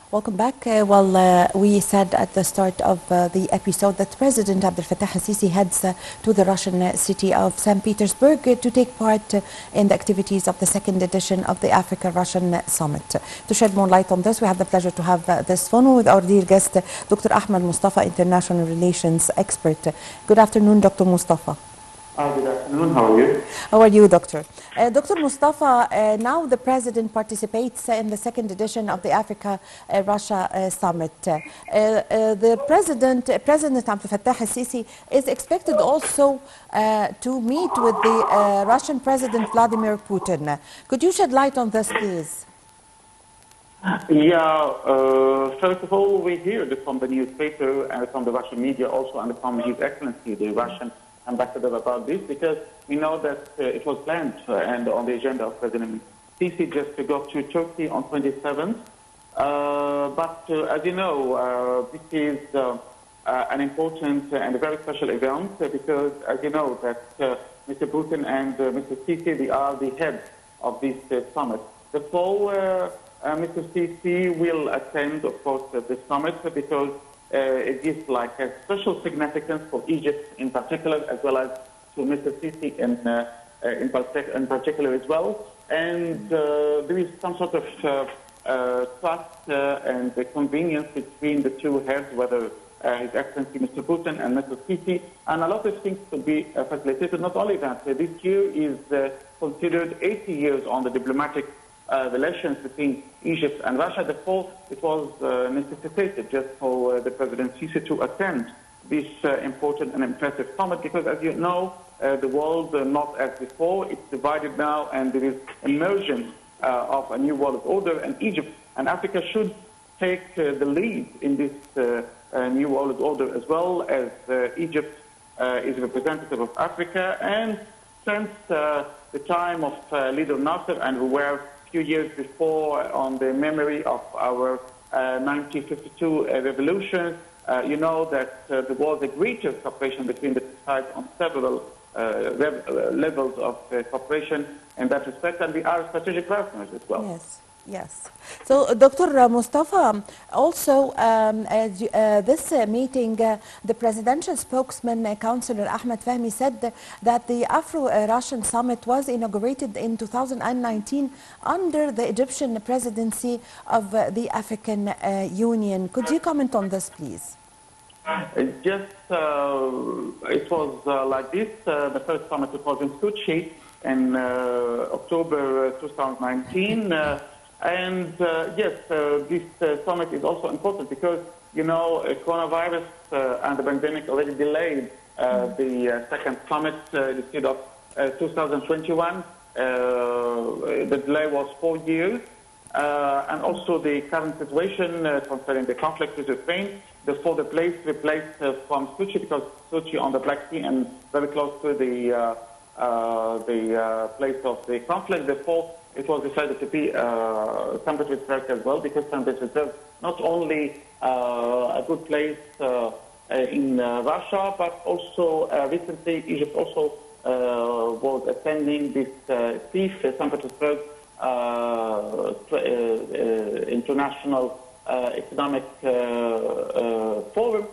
Welcome back. We said at the start of the episode that President Abdel Fattah al-Sisi heads to the Russian city of St. Petersburg to take part in the activities of the second edition of the Africa-Russian Summit. To shed more light on this, we have the pleasure to have this phone with our dear guest, Dr. Ahmed Moustafa, international relations expert. Good afternoon, Dr. Moustafa. Good afternoon. How are you? How are you, Doctor? Dr. Moustafa, now the President participates in the second edition of the Africa-Russia Summit. The President Abdel Fattah al-Sisi, is expected also to meet with the Russian President Vladimir Putin. Could you shed light on this, please? Yeah, first of all, we hear this from the newspaper and from the Russian media also, and from His Excellency, the Russian ambassador, about this, because we know that it was planned and on the agenda of President Sisi just to go to Turkey on 27th. But as you know, this is an important and a very special event because, as you know, that Mr. Putin and Mr. Sisi, they are the heads of this summit. Therefore, Mr. Sisi will attend, of course, the summit because it gives like a special significance for Egypt in particular, as well as to Mr. Sisi in particular as well. And there is some sort of trust and convenience between the two heads, whether His Excellency Mr. Putin and Mr. Sisi, and a lot of things to be facilitated. Not only that, this year is considered 80 years on the diplomatic relations between Egypt and Russia. Therefore, it was necessitated just for the President Sisi to attend this important and impressive summit because, as you know, the world, not as before, it's divided now and there is emergence of a new world order, and Egypt and Africa should take the lead in this new world order, as well as Egypt is representative of Africa. And since the time of leader Nasser, and we were few years before on the memory of our 1952 revolution, you know that there was a greater cooperation between the two sides on several levels of cooperation in that respect, and we are strategic partners as well. Yes. Yes. So, Dr. Moustafa, also this meeting, the presidential spokesman, Councillor Ahmed Fahmy, said that the Afro-Russian Summit was inaugurated in 2019 under the Egyptian presidency of the African Union. Could you comment on this, please? Just, it was like this. The first summit was in Sochi in October 2019. And yes, this summit is also important because, you know, coronavirus and the pandemic already delayed the second summit instead of 2021. The delay was 4 years. And also the current situation concerning the conflict with Ukraine. Therefore, the place replaced from Sochi, because Sochi on the Black Sea and very close to the place of the conflict. Therefore, it was decided to be St. Petersburg as well, because St. Petersburg not only a good place in Russia, but also recently Egypt also was attending this St. Petersburg International Economic Forum.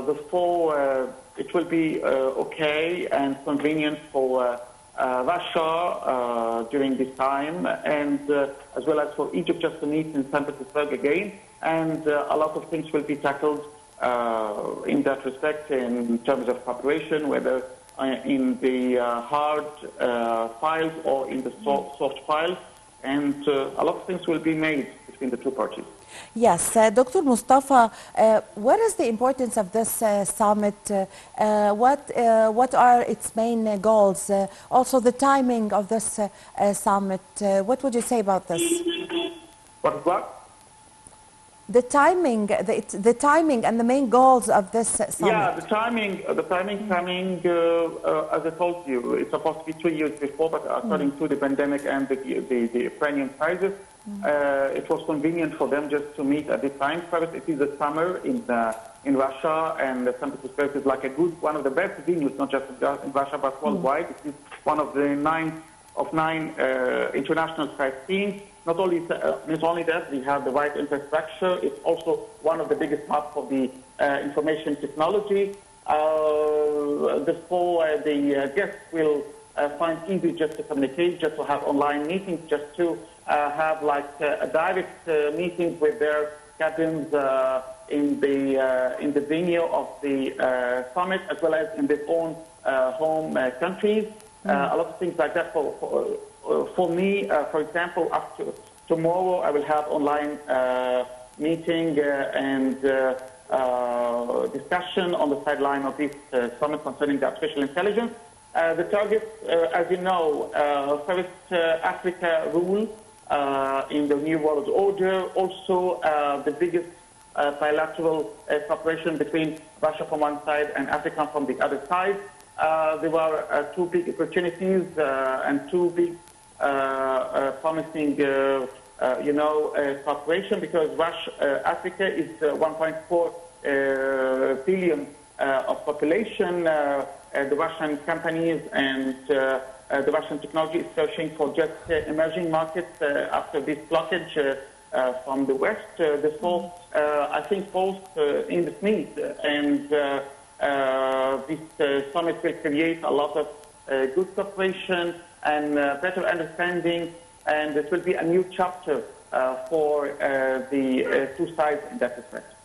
Therefore, it will be okay and convenient for Russia during this time, and as well as for Egypt just to meet in St. Petersburg again, and a lot of things will be tackled in that respect in terms of cooperation, whether in the hard files or in the soft files, and a lot of things will be made between the two parties. Yes, Dr. Moustafa, what is the importance of this summit? What are its main goals? Also, the timing of this summit. What would you say about this? What? The timing, the timing and the main goals of this summit. Yeah, the timing coming, as I told you, it's supposed to be 2 years before, but according to the pandemic and the Ukrainian crisis, it was convenient for them just to meet at this time. First, it is the summer in Russia, and St. Petersburg is like one of the best venues, not just in Russia, but worldwide. It is one of the nine international sightseeing. Not only that, we have the right infrastructure. It's also one of the biggest hubs for the information technology. Therefore, the guests will find easy just to communicate, just to have online meetings, just to have like a direct meetings with their cabins in the venue of the summit, as well as in their own home countries. A lot of things like that. For me, for example, after tomorrow, I will have online meeting and discussion on the sideline of this summit concerning the artificial intelligence. The target, as you know, first Africa rule in the New World Order, also the biggest bilateral cooperation between Russia from one side and Africa from the other side. There were two big opportunities and two big promising, cooperation, because Africa is 1.4 billion of population. The Russian companies and the Russian technology is searching for just emerging markets after this blockage from the West. Therefore, I think both in this need and this summit will create a lot of good cooperation and better understanding, and it will be a new chapter for the two sides in that respect.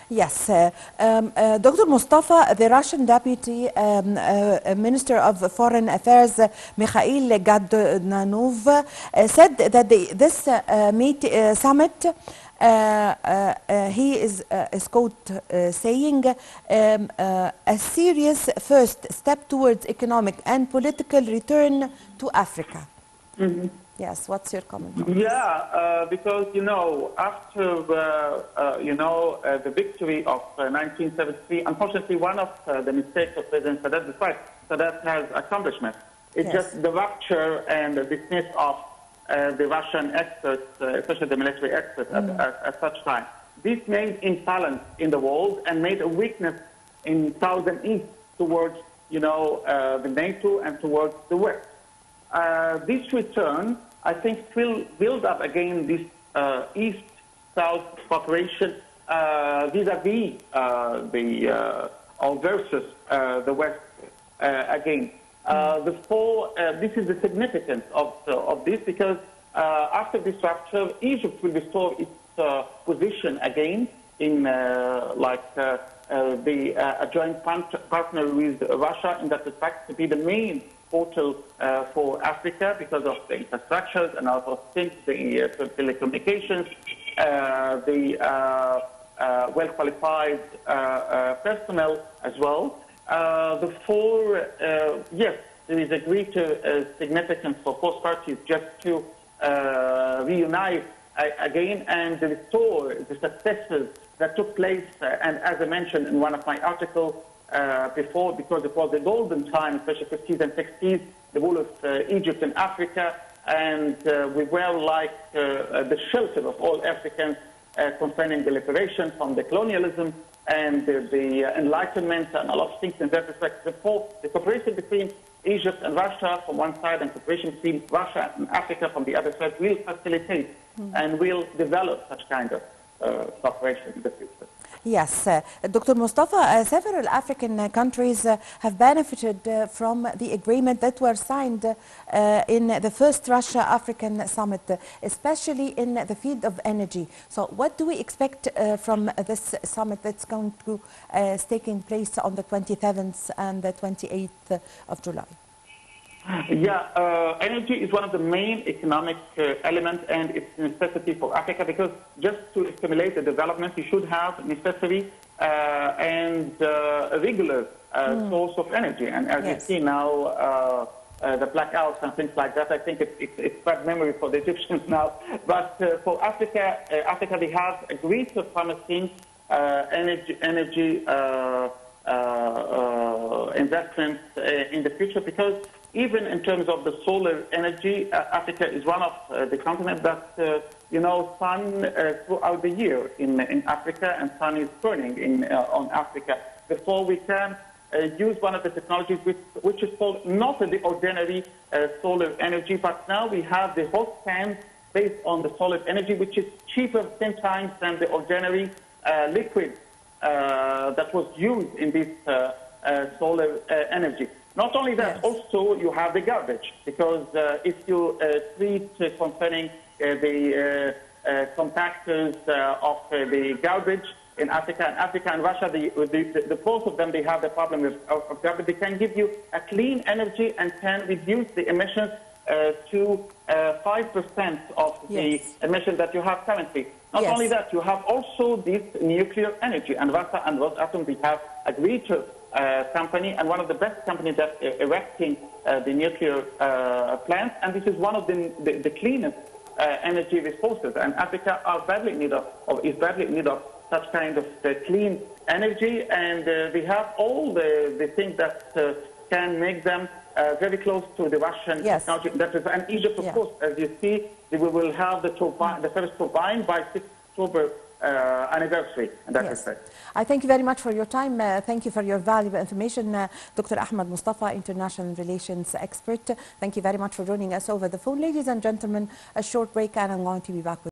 Yes, Dr. Moustafa, the Russian Deputy Minister of Foreign Affairs, Mikhail Gadonov, said that this summit, he is quote saying, a serious first step towards economic and political return to Africa. Mm-hmm. Yes, what's your comment on this? Yeah, because, after the victory of 1973, unfortunately, one of the mistakes of President Sadat, despite Sadat has accomplishments, it's just the rupture and the dismiss of the Russian experts, especially the military experts at such time. This made imbalance in the world and made a weakness in South and East towards, the NATO and towards the West. This return, I think, will build up again this East-South cooperation vis-a-vis or versus the West again. Therefore, this is the significance of this, because after this rupture, Egypt will restore its position again in the joint partner with Russia in that respect, to be the main portal for Africa because of the infrastructures and also things, the telecommunications, the well-qualified personnel as well. Therefore, yes, there is a greater significance for both parties just to reunite again and restore the successes that took place. And as I mentioned in one of my articles, before, because it was a golden time, especially 50s and 60s, the role of Egypt in Africa, and we were like the shelter of all Africans concerning the liberation from the colonialism and the Enlightenment and a lot of things in that respect. Therefore, the cooperation between Egypt and Russia from one side and cooperation between Russia and Africa from the other side will facilitate and will develop such kind of cooperation in the future. Yes, Dr. Moustafa, several African countries have benefited from the agreement that were signed in the first Russia-African summit, especially in the field of energy. So what do we expect from this summit that's going to taking place on the 27th and the 28th of July? Yeah, energy is one of the main economic elements, and it's a necessity for Africa, because just to stimulate the development, you should have necessary and a regular source of energy. And as you see now, the blackouts and things like that, I think it's bad memory for the Egyptians now. But for Africa, they have a great promising energy investments in the future, because even in terms of the solar energy, Africa is one of the continents that, sun throughout the year in Africa, and sun is burning on Africa. Therefore, we can use one of the technologies which is called not the ordinary solar energy, but now we have the hot fan based on the solid energy, which is cheaper 10 times than the ordinary liquid that was used in this solar energy. Not only that, also you have the garbage, because if you treat concerning the compactors of the garbage in Africa and Russia, the both of them, they have the problem of garbage. They can give you a clean energy and can reduce the emissions to 5% of the emissions that you have currently. Not only that, you have also this nuclear energy, and Russia and Rosatom, they have agreed to company and one of the best companies that erecting the nuclear plants, and this is one of the cleanest energy resources, and Africa is badly in need of such kind of clean energy, and they have all the things that can make them very close to the Russian technology. And Egypt, of course, as you see, we will have the first turbine by 6th October anniversary in that respect. I thank you very much for your time. Thank you for your valuable information. Dr. Ahmed Moustafa, International Relations Expert. Thank you very much for joining us over the phone. Ladies and gentlemen, a short break and I'm going to be back with